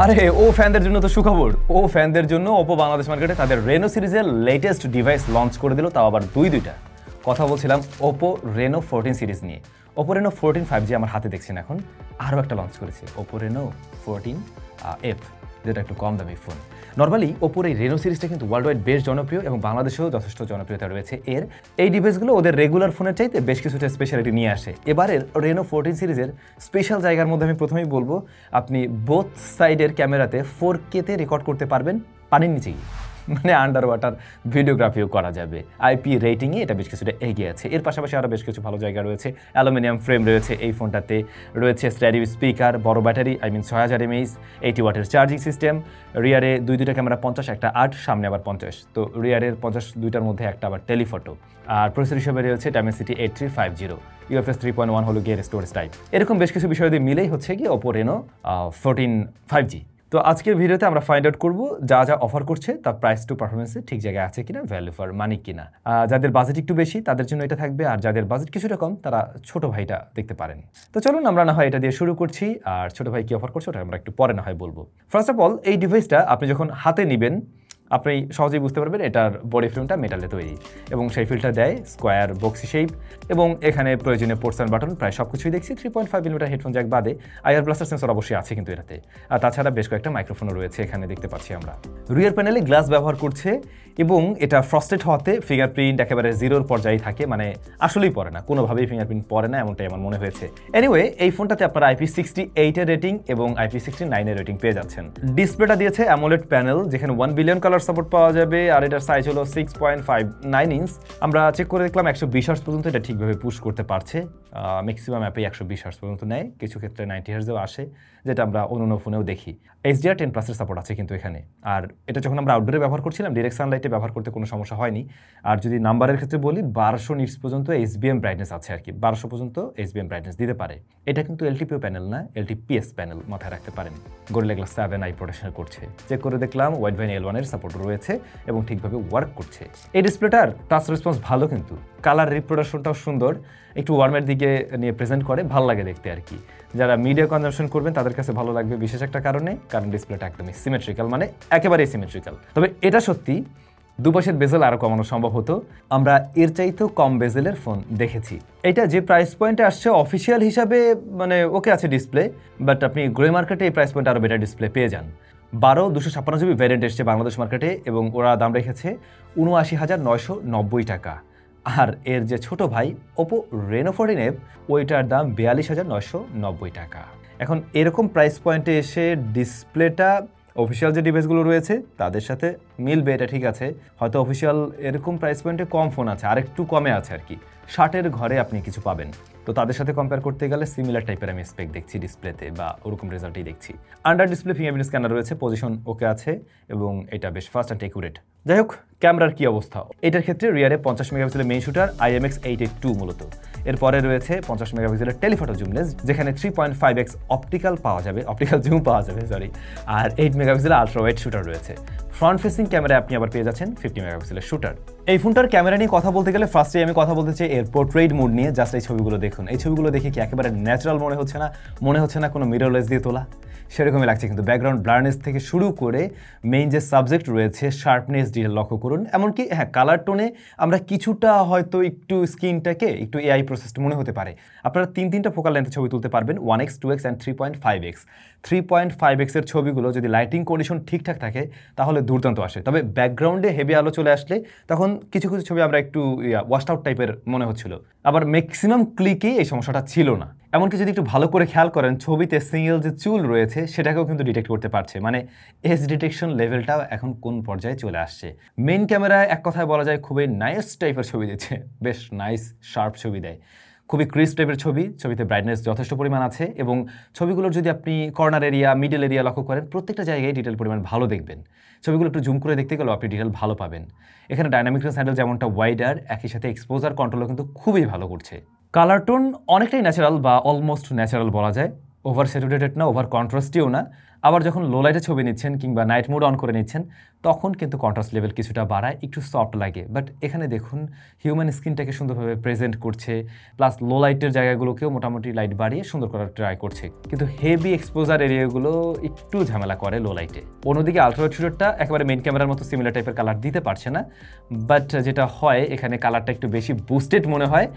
আরে ও ফ্যানদের জন্য তো সুখবর। ও ফ্যানদের জন্য ওপো বাংলাদেশ মার্কেটে তাদের রেনো সিরিজের লেটেস্ট ডিভাইস লঞ্চ করে দিল, তাও আবার দুইটা। কথা বলছিলাম ওপো রেনো 14 সিরিজ নিয়ে। ওপো রেনো 14 5G আমার হাতে দেখছেন এখন। আরও একটা লঞ্চ করেছে ওপো রেনো 14 F, যেটা একটু কম দামি ফোন। নর্মালি ওপোর এই রেনো সিরিজটা কিন্তু ওয়ার্ল্ড ওয়াইড বেশ জনপ্রিয় এবং বাংলাদেশেও যথেষ্ট জনপ্রিয়তা রয়েছে এর। এই ডিভাইসগুলো ওদের রেগুলার ফোনের চাইতে বেশ কিছুটা স্পেশালিটি নিয়ে আসে। এবারের রেনো 14 সিরিজের স্পেশাল জায়গার মধ্যে আমি প্রথমেই বলবো, আপনি বোথ সাইডের ক্যামেরাতে 4K-তে রেকর্ড করতে পারবেন পানির নিচে গিয়ে, মানে আন্ডার ওয়াটার ভিডিওগ্রাফিও করা যাবে। আইপি রেটিংয়ে এটা বেশ কিছুটা এগিয়ে আছে। এর পাশাপাশি আরও বেশ কিছু ভালো জায়গা রয়েছে। অ্যালুমিনিয়াম ফ্রেম রয়েছে এই ফোনটাতে, রয়েছে স্টেরিও স্পিকার, বড় ব্যাটারি, 6000 mAh, 80 ওয়াটের চার্জিং সিস্টেম। রিয়ারে দুইটা ক্যামেরা 50, একটা 8, সামনে আবার 50। তো রিয়ারের 50 দুইটার মধ্যে একটা আবার টেলিফটো। আর প্রসেসর হিসেবে রয়েছে Dimensity 8350, UFS 3.1 হলো গিয়ে স্টোরেজ টাইপ। এরকম বেশ কিছু বিষয় দিয়ে মিলেই হচ্ছে কি ওপো রেনো 14 5G। তো আজকের ভিডিওতে আমরা ফাইন্ড আউট করবো যা যা অফার করছে তার প্রাইস টু পারফরমেন্সে ঠিক জায়গায় আছে কিনা, ভ্যালু ফর মানি কিনা। যাদের বাজেট একটু বেশি তাদের জন্য এটা থাকবে, আর যাদের বাজেট কিছুটা কম তারা ছোট ভাইটা দেখতে পারেন। তো চলুন আমরা না হয় এটা দিয়ে শুরু করছি, আর ছোট ভাই কি অফার করছে ওটা আমরা একটু পরে না হয় বলবো। ফার্স্ট অফ অল, এই ডিভাইসটা আপনি যখন হাতে নেবেন আপনি সহজেই বুঝতে পারবেন এটার বডি ফ্রেমটা মেটালে তৈরি, এবং সেই ফিলটা দেয় স্কোয়ার বক্সি শেপ, এবং এখানে প্রয়োজনীয় পোর্টস অ্যান্ড বাটন প্রায় সব কিছুই দেখছি। 3.5mm হেডফোন জ্যাক বাদে IR ব্লাস্টার সেন্সর অবশ্যই আছে কিন্তু এটাতে, আর তাছাড়া বেশ কয়েকটা মাইক্রোফোনও রয়েছে এখানে দেখতে পাচ্ছি আমরা। রিয়ার প্যানেলে গ্লাস ব্যবহার করছে, এবং এটা ফ্রস্টেড হওয়াতে ফিঙ্গারপ্রিন্ট একেবারে জিরোর পর্যায়ে থাকে, মানে আসলেই পড়ে না, কোনোভাবেই ফিঙ্গারপ্রিন্ট পড়ে না, এমনটাই আমার মনে হয়েছে। এনিওয়ে, এই ফোনটাতে আপনারা IP68 এর রেটিং এবং IP69 এর রেটিং পেয়ে যাচ্ছেন। ডিসপ্লেটা দিয়েছে অ্যামোলেড প্যানেল, যেখানে 1 বিলিয়ন কালার সাপোর্ট পাওয়া যাবে, আর এটার সাইজ হলো 6.59 ইঞ্চ। আমরা চেক করে দেখলাম 120 হার্জ পর্যন্ত এটা ঠিকভাবে পুশ করতে পারছে। ম্যাক্সিমাম অ্যাপে 120 হার্জ পর্যন্ত নেয়, কিছু ক্ষেত্রে 90 হার্জেও আসে, যেটা আমরা অন্য ফোনেও দেখি। HDR10+ সাপোর্ট আছে কিন্তু এখানে। আর এটা যখন আমরা আউটডোরে ব্যবহার করছিলাম, ডিরেক্ট সানলাইটে ব্যবহার করতে কোনো সমস্যা হয়নি। আর যদি নাম্বারের ক্ষেত্রে বলি, 1200 নিটস পর্যন্ত HBM ব্রাইটনেস আছে আর কি, 1200 পর্যন্ত HBM ব্রাইটনেস দিতে পারে। এটা কিন্তু LTPO প্যানেল না, LTPS প্যানেল, মাথায় রাখতে পারেন। Gorilla Glass 7 আই প্রোটেকশন করছে। চেক করে দেখলাম Widevine L1 এর সাপোর্ট রয়েছে এবং ঠিকভাবে ওয়ার্ক করছে। এই ডিসপ্লেটার টাচ রেসপন্স ভালো, কিন্তু কালার রিপ্রোডাকশনটাও সুন্দর, একটু ওয়ার্মের দিকে নিয়ে প্রেজেন্ট করে, ভালো লাগে দেখতে আর কি। যারা মিডিয়া কনজাম্পশন করবেন তাদের কাছে ভালো লাগবে বিশেষ একটা কারণে, কারণ ডিসপ্লেটা একদমই সিমেট্রিক্যাল, মানে একেবারেই সিমেট্রিক্যাল। তবে এটা সত্যি দুপাশের বেজেল আরও কমানো সম্ভব হতো, আমরা এর চাইতেও কম বেজেলের ফোন দেখেছি। এটা যে প্রাইস পয়েন্টে আসছে অফিসিয়াল হিসাবে মানে ওকে আছে ডিসপ্লে, বাট আপনি গ্রে মার্কেটে এই প্রাইস পয়েন্টে আরও বেটার ডিসপ্লে পেয়ে যান। 12/256GB ভ্যারিয়েন্ট এসছে বাংলাদেশ মার্কেটে, এবং ওরা দাম রেখেছে ৭৯,৯৯০ টাকা। আর এর যে ছোট ভাই ওপো রেনো 14F, ওইটার দাম ৪২,৯৯০ টাকা। এখন এরকম প্রাইস পয়েন্টে এসে ডিসপ্লেটা অফিসিয়াল যে ডিভাইসগুলো রয়েছে তাদের সাথে মিলবে, এটা ঠিক আছে। হয়তো অফিসিয়াল এরকম প্রাইস পয়েন্টে কম ফোন আছে, আরেকটু কমে আছে আর কি, 60-এর ঘরে আপনি কিছু পাবেন। তো তাদের সাথে কম্পেয়ার করতে গেলে সিমিলার টাইপের আমি স্পেক দেখছি ডিসপ্লেতে, বা ওরকম রেজাল্টই দেখছি। আন্ডার ডিসপ্লে ফিঙ্গারপ্রিন্ট স্ক্যানার রয়েছে, পজিশন ওকে আছে, এবং এটা বেশ ফাস্ট অ্যান্ড একুরেট। যাই হোক, ক্যামেরার কি অবস্থা? এটার ক্ষেত্রে রিয়ারে 50 মেগাপিক্সেলের মেইন শুটার IMX882 মূলত। এরপরে রয়েছে 50 মেগাপিক্সেলের টেলিফটো জুম লেন্স, যেখানে 3.5x অপটিক্যাল জুম পাওয়া যাবে, সরি। আর 8 মেগাপিক্সেলের আলট্রা ওয়াইড শুটার রয়েছে। ফ্রন্ট ফেসিং ক্যামেরায় আপনি আবার পেয়ে যাচ্ছেন 50 মেগাপিক্সেলের শুটার। এই ফোনটার ক্যামেরা নিয়ে কথা বলতে গেলে ফার্স্টে আমি কথা বলতে চাই এর পোর্ট্রেট মোড নিয়ে। জাস্ট এই ছবিগুলো দেখুন, এই ছবিগুলো দেখে কি একেবারে ন্যাচারাল মনে হচ্ছে না কোনো মিররলেস দিয়ে তোলা? সেরকমই লাগছে, কিন্তু ব্যাকগ্রাউন্ড ব্লারনেস থেকে শুরু করে মেইন যে সাবজেক্ট রয়েছে শার্পনেস ডিটেল লক্ষ্য করুন। এমনকি হ্যাঁ, কালার টোনে আমরা কিছুটা হয়তো একটু স্ক্রিনটাকে একটু AI প্রসেসড মনে হতে পারে। আপনারা 3টা ফোকাল লেন্থের ছবি তুলতে পারবেন, 1x, 2x and 3.5x। 3.5x এর ছবিগুলো যদি লাইটিং কন্ডিশন ঠিকঠাক থাকে তাহলে দুর্দান্ত আসে। তবে ব্যাকগ্রাউন্ডে হেভি আলো চলে আসলে তখন কিছু কিছু ছবি আমরা একটু ওয়াশড আউট টাইপের মনে হচ্ছিল। আবার ম্যাক্সিমাম ক্লিকে এই সমস্যাটা ছিল না। এমনকি যদি একটু ভালো করে খেয়াল করেন, ছবিতে সিঙ্গেল যে চুল রয়েছে সেটাকেও কিন্তু ডিটেক্ট করতে পারছে, মানে এজ ডিটেকশন লেভেলটা এখন কোন পর্যায়ে চলে আসছে। মেইন ক্যামেরায় এক কথায় বলা যায় খুবই নাইস টাইপের ছবি দিচ্ছে, বেশ নাইস শার্প ছবি দেয়, খুবই ক্রিস্প টাইপের ছবি। ছবিতে ব্রাইটনেস যথেষ্ট পরিমাণ আছে, এবং ছবিগুলোর যদি আপনি কর্নার এরিয়া, মিডল এরিয়া লক্ষ্য করেন, প্রত্যেকটা জায়গায় ডিটেল পরিমাণ ভালো দেখবেন। ছবিগুলো একটু জুম করে দেখতে গেলেও আপনি ডিটেল ভালো পাবেন। এখানে ডাইনামিক রেঞ্জ হ্যান্ডেল যেমনটা ওয়াইডার, একই সাথে এক্সপোজার কন্ট্রোলও কিন্তু খুবই ভালো করছে। কালার টোন অনেকটাই ন্যাচারাল বা অলমোস্ট ন্যাচারাল বলা যায়, ওভার স্যাচুরেটেড না, ওভার কন্ট্রাস্টিও না, আবার যখন লো লাইটে ছবি নিচ্ছেন কিংবা নাইট মোড অন করে নিচ্ছেন তখন কিন্তু কন্ট্রাস্ট লেভেল কিছুটা বাড়ায়, একটু সফট লাগে। বাট এখানে দেখুন হিউম্যান স্কিনটাকে সুন্দরভাবে প্রেজেন্ট করছে, প্লাস লো লাইটের জায়গাগুলোকেও মোটামুটি লাইট বাড়িয়ে সুন্দর করার ট্রাই করছে। কিন্তু হেভি এক্সপোজার এরিয়াগুলো একটু ঝামেলা করে লো লাইটে। অন্যদিকে আলট্রাওয়াইড শুটারটা একেবারে মেইন ক্যামেরার মতো সিমিলার টাইপের কালার দিতে পারছে না, বাট যেটা হয় এখানে কালারটা একটু বেশি বুস্টেড মনে হয়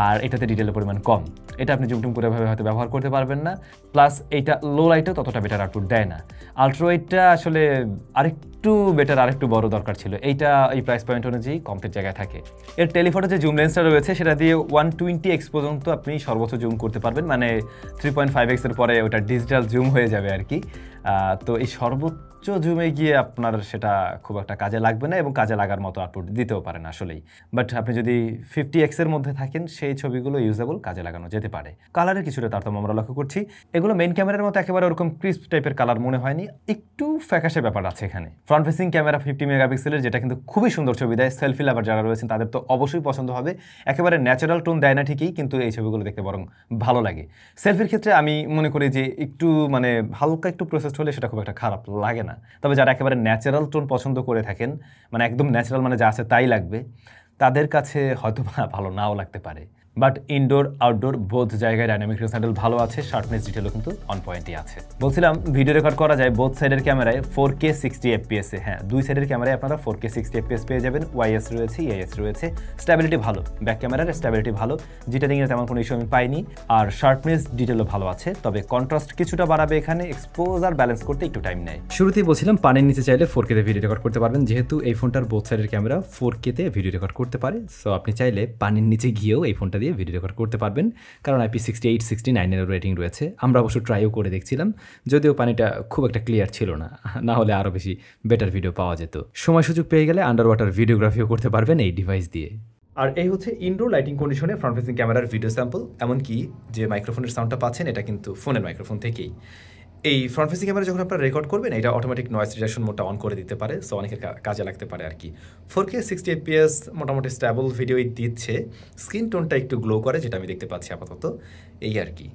আর এটাতে ডিটেলের পরিমাণ কম। এটা আপনি জুমটুম করে ভাবে হয়তো ব্যবহার করতে পারবেন না, প্লাস এইটা লো লাইটেও ততটা বেটার আউটপুট দেয় না। আলট্রাওয়াইডটা আসলে আরেকটু বেটার, আরেকটু বড় দরকার ছিল। এইটা এই প্রাইস পয়েন্ট অনুযায়ী কমপ্লিট জায়গায় থাকে। এর টেলিফটো যে জুম লেন্সটা রয়েছে সেটা দিয়ে 120x পর্যন্ত আপনি সর্বোচ্চ জুম করতে পারবেন, মানে 3.5x এর পরে ওটা ডিজিটাল জুম হয়ে যাবে আর কি। তো এই সর্বোচ্চ জুমে গিয়ে আপনার সেটা খুব একটা কাজে লাগবে না এবং কাজে লাগার মতো আউটপুট দিতেও পারেন আসলেই। বাট আপনি যদি 50x এর মধ্যে থাকেন সেই ছবিগুলো ইউজেবল, কাজে লাগানো যেতে পারে। কালারের কিছুটা তারতম্য আমরা লক্ষ্য করছি। এগুলো মেইন ক্যামেরার মতো একেবারে ওরকম ক্রিস্প টাইপের কালার মনে হয়নি, একটু ফ্যাকাশে ব্যাপার আছে এখানে। ফ্রন্ট ফেসিং ক্যামেরা 50 মেগাপিক্সেলের, যেটা কিন্তু খুবই সুন্দর ছবি দেয়। সেলফি লাভার যারা রয়েছেন তাদের তো অবশ্যই পছন্দ হবে। একেবারে ন্যাচারাল টোন দেয় না ঠিকই, কিন্তু এই ছবিগুলো দেখতে বরং ভালো লাগে। সেলফির ক্ষেত্রে আমি মনে করি যে একটু মানে হালকা একটু প্রসেসড হলে সেটা খুব একটা খারাপ লাগে না। তবে যারা একেবারে ন্যাচারাল টোন পছন্দ করে থাকেন, মানে একদম ন্যাচারাল, মানে যা আছে তাই লাগবে, তাদের কাছে হয়তো ভালো নাও লাগতে পারে। বাট ইনডোর আউটডোর বোথ জায়গায় ডাইনামিক রেঞ্জ হ্যান্ডেল ভালো আছে, শার্পনেস ডিটেলও কিন্তু অন পয়েন্টই আছে। বলছিলাম ভিডিও রেকর্ড করা যায় বোথ সাইডের ক্যামেরায় 4K 60 FPS এ। হ্যাঁ, দুই সাইডের ক্যামেরায় আপনারা 4K 60 FPS পেয়ে যাবেন। ওয়াইএস রয়েছে, ইএস রয়েছে, স্ট্যাবিলিটি ভালো, ব্যাক ক্যামেরার স্ট্যাবিলিটি ভালো, জিটারিংয়ের তেমন কোনো ইস্যু আমি পাইনি। আর শার্পনেস ডিটেলও ভালো আছে, তবে কন্ট্রাস্ট কিছুটা বাড়াবে এখানে, এক্সপোজার ব্যালেন্স করতে একটু টাইম নেয়। শুরুতেই বলছিলাম পানির নিচে চাইলে 4K তে ভিডিও রেকর্ড করতে পারবেন, যেহেতু এই ফোনটার বোথ সাইডের ক্যামেরা 4K তে ভিডিও রেকর্ড করতে পারে। সো আপনি চাইলে পানির নিচে গিয়েও এই ফোনটা দিয়ে ভিডিও রেকর্ড করতে পারবেন, কারণ IP68 69 এর রেটিং রয়েছে। আমরা অবশ্য ট্রাইও করে দেখছিলাম, যদিও পানিটা খুব একটা ক্লিয়ার ছিল না, না হলে আরও বেশি বেটার ভিডিও পাওয়া যেত। সময় সুযোগ পেয়ে গেলে আন্ডার ওয়াটার ভিডিওগ্রাফিও করতে পারবেন এই ডিভাইস দিয়ে। আর এই হচ্ছে ইনডোর লাইটিং কন্ডিশনে ফ্রন্ট ফেসিং ক্যামেরার ভিডিও স্যাম্পল। এমনকি যে মাইক্রোফোনের সাউন্ডটা পাচ্ছেন এটা কিন্তু ফোনের মাইক্রোফোন থেকেই। এই ফ্রন্ট ফেসিং ক্যামেরা যখন আপনারা রেকর্ড করবেন এটা অটোমেটিক নয়েজ রিডাকশন মোডটা অন করে দিতে পারে, সো অনেকের কাজে লাগতে পারে আর কি। 4K 60 FPS মোটামুটি স্ট্যাবল ভিডিওই দিচ্ছে, স্ক্রিন টোনটা একটু গ্লো করে, যেটা আমি দেখতে পাচ্ছি আপাতত, এই আর কি।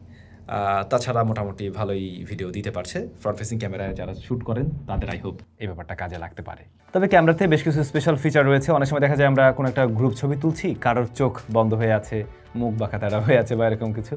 তাছাড়া মোটামুটি ভালোই ভিডিও দিতে পারছে। ফ্রন্ট ফেসিং ক্যামেরায় যারা শ্যুট করেন তাদের আই হোপ এই ব্যাপারটা কাজে লাগতে পারে। তবে ক্যামেরাতে বেশ কিছু স্পেশাল ফিচার রয়েছে। অনেক সময় দেখা যায় আমরা কোনো একটা গ্রুপ ছবি তুলছি, কারোর চোখ বন্ধ হয়ে আছে, মুখ বাঁকাতারা হয়ে আছে বা এরকম কিছু,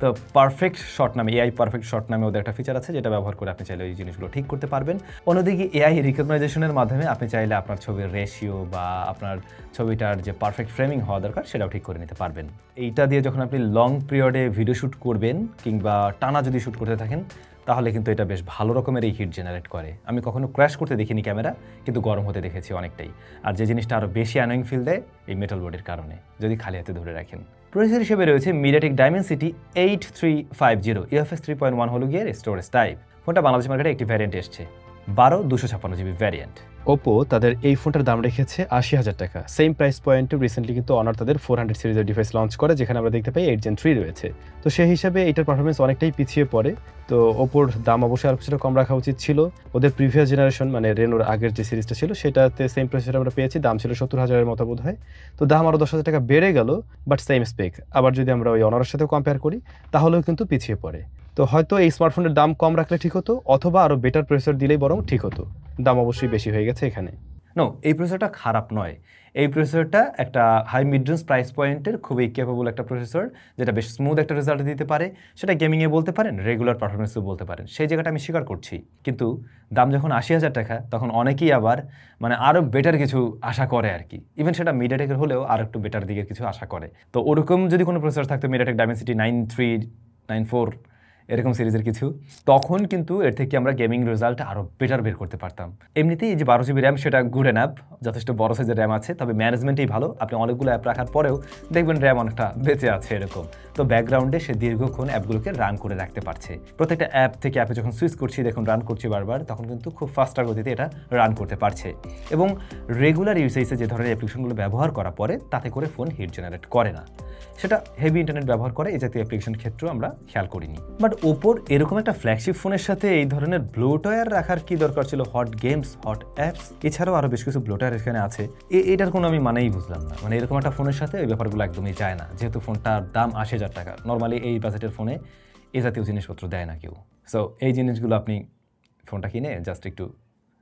তো পারফেক্ট শট নামে, এআই পারফেক্ট শট নামে ওদের একটা ফিচার আছে, যেটা ব্যবহার করে আপনি চাইলে এই জিনিসগুলো ঠিক করতে পারবেন। অন্যদিকে এআই রিকগনাইজেশনের মাধ্যমে আপনি চাইলে আপনার ছবির রেশিও বা আপনার ছবিটার যে পারফেক্ট ফ্রেমিং হওয়া দরকার সেটাও ঠিক করে নিতে পারবেন। এইটা দিয়ে যখন আপনি লং পিরিয়ডে ভিডিও শ্যুট করবেন কিংবা টানা যদি শ্যুট করতে থাকেন, তাহলে কিন্তু এটা বেশ ভালো রকমের এই হিট জেনারেট করে। আমি কখনো ক্র্যাশ করতে দেখিনি ক্যামেরা, কিন্তু গরম হতে দেখেছি অনেকটাই। আর যে জিনিসটা আরও বেশি অ্যানোয়িং ফিল দেয় এই মেটাল বডির কারণে, যদি খালি হাতে ধরে রাখেন। প্রসেসর হিসেবে রয়েছে মিডিয়াটেক ডাইমেনসিটি 8350, UFS 3.1 হলো গিয়ে স্টোরেজ টাইপ। ফোনটা বাংলাদেশ মার্কেটে একটি ভ্যারিয়েন্ট এসছে, 12/256GB ভ্যারিয়েন্ট। ওপো তাদের এই ফোনটার দাম রেখেছে 80,000 টাকা। সেম প্রাইস পয়েন্টে রিসেন্টলি কিন্তু অনার তাদের 400 সিরিজের ডিভাইস লঞ্চ করে, যেখানে আমরা দেখতে পাই 8 Gen 3 রয়েছে। তো সেই হিসাবে এটার পারফরমেন্স অনেকটাই পিছিয়ে পড়ে। তো ওপোর দাম অবশ্যই আরও কিছুটা কম রাখা উচিত ছিল। ওদের প্রিভিয়াস জেনারেশন মানে রেনোর আগের যে সিরিজটা ছিল সেটাতে সেম প্রসেসর আমরা পেয়েছি, দাম ছিল 70,000-এর মতো বোধ হয়। তো দাম আরও 10,000 টাকা বেড়ে গেল, বাট সেম স্পেক। আবার যদি আমরা ওই অনারের সাথেও কম্পেয়ার করি তাহলেও কিন্তু পিছিয়ে পড়ে। তো হয়তো এই স্মার্টফোনের দাম কম রাখলে ঠিক হতো, অথবা আরও বেটার প্রসেসর দিলেই বরং ঠিক হতো। দাম অবশ্যই বেশি হয়ে গেছে এখানে। নো, এই প্রসেসরটা খারাপ নয়। এই প্রসেসরটা একটা হাই মিড রেঞ্জ প্রাইস পয়েন্টের খুবই ক্যাপেবল একটা প্রসেসর, যেটা বেশ স্মুথ একটা রেজাল্ট দিতে পারে। সেটা গেমিংয়ে বলতে পারেন, রেগুলার পারফরমেন্সও বলতে পারেন, সেই জায়গাটা আমি স্বীকার করছি। কিন্তু দাম যখন 80,000 টাকা, তখন অনেকেই আবার মানে আরও বেটার কিছু আশা করে আর কি। ইভেন সেটা মিডিয়াটেকের হলেও আর একটু বেটার দিকের কিছু আশা করে। তো ওরকম যদি কোনো প্রসেসর থাকতো, মিডিয়াটেক ডাইমেনসিটি 9394 এরকম সিরিজের কিছু, তখন কিন্তু এর থেকে আমরা গেমিং রেজাল্ট আরও বেটার বের করতে পারতাম। এমনিতেই এই যে 12GB র্যাম, সেটা গুড অ্যাপ, যথেষ্ট বড় সাইজের র্যাম আছে, তবে ম্যানেজমেন্টেই ভালো। আপনি অনেকগুলো অ্যাপ রাখার পরেও দেখবেন র্যাম অনেকটা বেঁচে আছে এরকম। তো ব্যাকগ্রাউন্ডে সে দীর্ঘক্ষণ অ্যাপগুলোকে রান করে রাখতে পারছে। প্রত্যেকটা অ্যাপ থেকে অ্যাপে যখন সুইচ করছি, দেখুন রান করছি বারবার, তখন কিন্তু খুব ফাস্টার গতিতে এটা রান করতে পারছে। এবং রেগুলার ইউসেজে যে ধরনের অ্যাপ্লিকেশনগুলো ব্যবহার করার পরে তাতে করে ফোন হিট জেনারেট করে না। সেটা হেভি ইন্টারনেট ব্যবহার করে, এই জাতীয় অ্যাপ্লিকেশন ক্ষেত্রেও আমরা খেয়াল করিনি। বাট ওপোর এরকম একটা ফ্ল্যাগশিপ ফোনের সাথে এই ধরনের ব্লোটওয়্যার রাখার কি দরকার ছিল? হট গেমস, হট অ্যাপস, এছাড়াও আরও বেশ কিছু ব্লোটওয়্যার এখানে আছে। এটার কোনো আমি মানেই বুঝলাম না। মানে এরকম একটা ফোনের সাথে এই ব্যাপারগুলো একদমই যায় না, যেহেতু ফোনটার দাম 80,000 টাকা। নর্মালি এই বাজেটের ফোনে এই জাতীয় জিনিসপত্র দেয় না কেউ। সো এই জিনিসগুলো আপনি ফোনটা কিনে জাস্ট একটু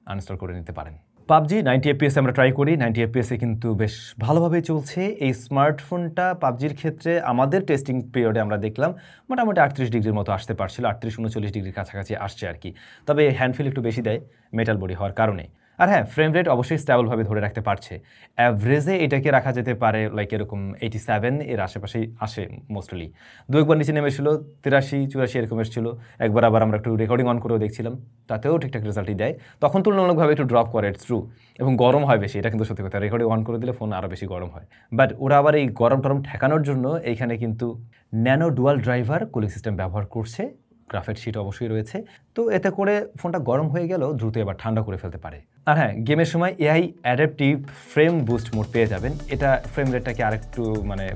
আনইনস্টল করে নিতে পারেন। পাবজি 90 FPS আমরা ট্রাই করি। 90 FPS কিন্তু বেশ ভালোভাবেই চলছে। এই স্মার্টফোনটা পাবজির ক্ষেত্রে আমাদের টেস্টিং পিরিয়ডে আমরা দেখলাম মোটামুটি 38 ডিগ্রির মতো আসতে পারছিল, 38-39 ডিগ্রির কাছাকাছি আসছে আর কি। তবে হ্যান্ডফিল একটু বেশি দেয় মেটাল বডি হওয়ার কারণে। আর হ্যাঁ, ফ্রেম রেট অবশ্যই স্টেবলভাবে ধরে রাখতে পারছে। অ্যাভারেজে এটাকে রাখা যেতে পারে লাইক এরকম 87 এর আশেপাশেই আসে মোস্টলি। দু একবার নিচে নেমেছিল 83-84 এরকম এসেছিল। একবার আবার আমরা একটু রেকর্ডিং অন করেও দেখছিলাম, তাতেও ঠিকঠাক রেজাল্টই দেয়। তখন তুলনামূলকভাবে একটু ড্রপ করে, ইটস ট্রু, এবং গরম হয় বেশি, এটা কিন্তু সত্যি কথা। রেকর্ডিং অন করে দিলে ফোন আরও বেশি গরম হয়। বাট ওরা আবার এই গরম টরম ঠেকানোর জন্য এইখানে কিন্তু nano dual driver cooling system ব্যবহার করছে। গ্রাফাইট শিট অবশ্যই রয়েছে, তো এতে করে ফোনটা গরম হয়ে গেলেও দ্রুত এবার ঠান্ডা করে ফেলতে পারে। আর হ্যাঁ, গেমের সময় AI adaptive frame boost mode পেয়ে যাবেন। এটা ফ্রেম রেটটাকে আরেকটু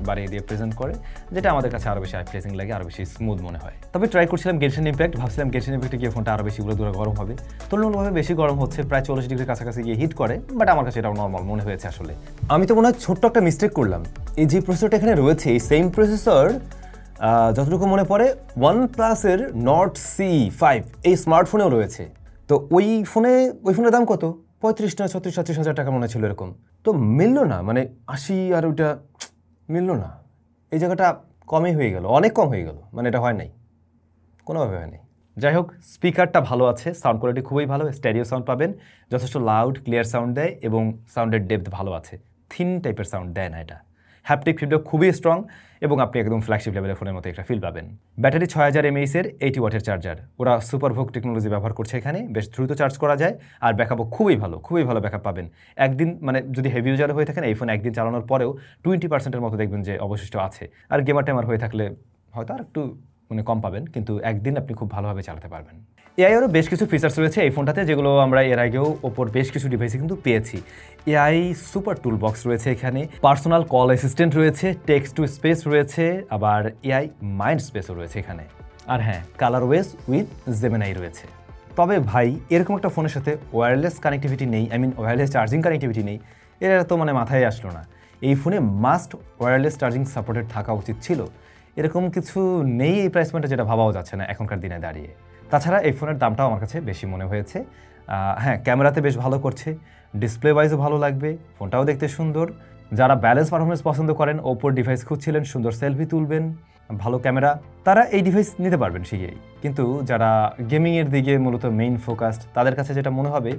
বাড়িয়ে দিয়ে প্রেজেন্ট করে, যেটা আমাদের কাছে আরও বেশি আই প্লেজিং লাগে, আরও বেশি স্মুথ মনে হয়। তবে ট্রাই করছিলাম গেনশন ইম্প্যাক্ট, ভাবছিলাম গেনশন ইম্প্যাক্টে গিয়ে ফোনটা আরও বেশি দূরে গরম হবে। তুলনামূলকভাবে বেশি গরম হচ্ছে, প্রায় 40 ডিগ্রির কাছাকাছি গিয়ে হিট করে, বাট আমার কাছে এটাও নর্মাল মনে হয়েছে। আসলে আমি তো মনে হয় ছোট্ট একটা মিস্টেক করলাম। এই যে প্রসেসরটা এখানে রয়েছে, এই সেম প্রসেসর যতটুকু মনে পড়ে OnePlus-এর Nord C5 এই স্মার্টফোনেও রয়েছে। তো ওই ফোনের দাম কত? 35-36 হাজার টাকা মনে ছিল এরকম। তো মিলল না, 80 আর ওইটা মিলল না। এই জায়গাটা কমই হয়ে গেল, অনেক কম হয়ে গেল, এটা হয় নাই, কোনোভাবে হয় নাই। যাই হোক, স্পিকারটা ভালো আছে, সাউন্ড কোয়ালিটি খুবই ভালো, স্টেরিও সাউন্ড পাবেন, যথেষ্ট লাউড ক্লিয়ার সাউন্ড দেয় এবং সাউন্ডের ডেপথ ভালো আছে, থিন টাইপের সাউন্ড দেয় না এটা। হ্যাপটিক ফিডব্যাক খুবই স্ট্রং এবং আপনি একদম ফ্ল্যাগশিপ লেভেলের ফোনের মতো একটা ফিল পাবেন। ব্যাটারি 6000 mAh-এর 80 ওয়াটের চার্জার, ওরা সুপারভোগ টেকনোলজি ব্যবহার করছে এখানে, বেশ দ্রুত চার্জ করা যায় আর ব্যাকআপও খুবই ভালো ব্যাকআপ পাবেন। একদিন যদি হেভি ইউজার হয়ে থাকেন এই ফোন একদিন চালানোর পরেও 20%-এর মতো দেখবেন যে অবশিষ্ট আছে। আর গেমার টেমার হয়ে থাকলে হয়তো আর একটু কম পাবেন, কিন্তু একদিন আপনি খুব ভালোভাবে চালাতে পারবেন। এআইয়েরও বেশ কিছু ফিচার্স রয়েছে এই ফোনটাতে, যেগুলো আমরা এর আগেও ওপর বেশ কিছু ডিভাইসে কিন্তু পেয়েছি। এআই সুপার টুল বক্স রয়েছে এখানে, পার্সোনাল কল অ্যাসিস্ট্যান্ট রয়েছে, টেক্সট টু স্পেস রয়েছে, আবার এআই মাইন্ড স্পেসও রয়েছে এখানে। আর হ্যাঁ, কালারওয়েজ উইথ জেমিনাই রয়েছে। তবে ভাই, এরকম একটা ফোনের সাথে ওয়্যারলেস কানেক্টিভিটি নেই, ওয়্যারলেস চার্জিং কানেক্টিভিটি নেই, এটা তো মাথায় আসলো না। এই ফোনে মাস্ট ওয়্যারলেস চার্জিং সাপোর্টেড থাকা উচিত ছিল। এরকম কিছু নেই এই প্রাইস পয়েন্টে, যেটা ভাবাও যাচ্ছে না এখনকার দিনে দাঁড়িয়ে। তাছাড়া এই ফোনের দামটাও আমার কাছে বেশি মনে হয়েছে। হ্যাঁ, ক্যামেরাতে বেশ ভালো করছে, ডিসপ্লে ওয়াইজও ভালো লাগবে, ফোনটাও দেখতে সুন্দর। যারা ব্যালেন্স পারফরমেন্স পছন্দ করেন, ওপোর ডিভাইস খুঁজছিলেন, সুন্দর সেলফি তুলবেন, ভালো ক্যামেরা, তারা এই ডিভাইস নিতে পারবেন শিখেই। কিন্তু যারা গেমিংয়ের দিকে মূলত মেইন ফোকাসড, তাদের কাছে যেটা মনে হবে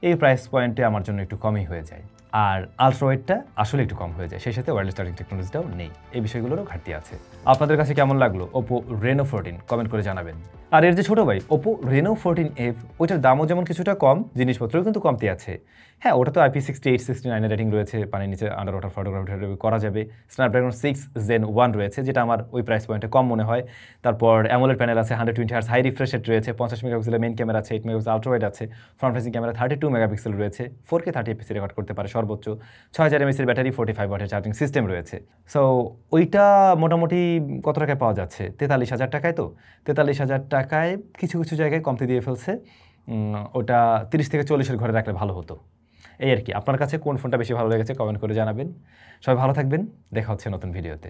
এই প্রাইস পয়েন্টে আমার জন্য একটু কমই হয়ে যায়। আর আলট্রাওয়াইডটা আসলে একটু কম হয়ে যায়, সেই সাথে ওয়্যারলেস চার্জিং টেকনোলজিটাও নেই, এই বিষয়গুলোরও ঘাটতি আছে। আপনাদের কাছে কেমন লাগলো Oppo Reno 14? কমেন্ট করে জানাবেন। আর এর যে ছোটো ভাই Oppo Reno 14F, ওইটার দামও যেমন কিছুটা কম, জিনিসপত্রও কিন্তু কমতি আছে। হ্যাঁ, ওটা তো IP68 69 রেটিং রয়েছে, পানির নিচে আন্ডার ওয়াটার ফটোগ্রাফি করা যাবে। স্ন্যাপড্রাগন 6 Gen 1 রয়েছে, যেটা আমার ওই প্রাইস পয়েন্টে কম মনে হয়। তারপর অ্যামোলেড প্যানেল আছে, 120 Hz হাই রিফ্রেশ রেট রয়েছে, 50 মেগাপিক্সেলের মেইন ক্যামেরা আছে, 8 মেগাপিক্সেল আলট্রাওয়াইড আছে, ফ্রন্ট ফেসিং ক্যামেরা 32 মেগাপিক্সেল রয়েছে, 4K 30fps রেকর্ড করতে পারে সর্বোচ্চ, 6000 mAh ব্যাটারি, 45 ওয়াটের চার্জিং সিস্টেম রয়েছে। সো ওইটা মোটামুটি কত টাকায় পাওয়া যাচ্ছে? 43,000 টাকায়। তো 43,000 টাকায় কিছু কিছু জায়গায় কমতে দিয়ে ফেলছে, ওটা 30-40-এর ঘরে রাখলে ভালো হতো। এই আর কি। আপনার কাছে কোন ফোনটা বেশি ভালো লেগেছে কমেন্ট করে জানাবেন। সবাই ভালো থাকবেন, দেখা হচ্ছে নতুন ভিডিওতে।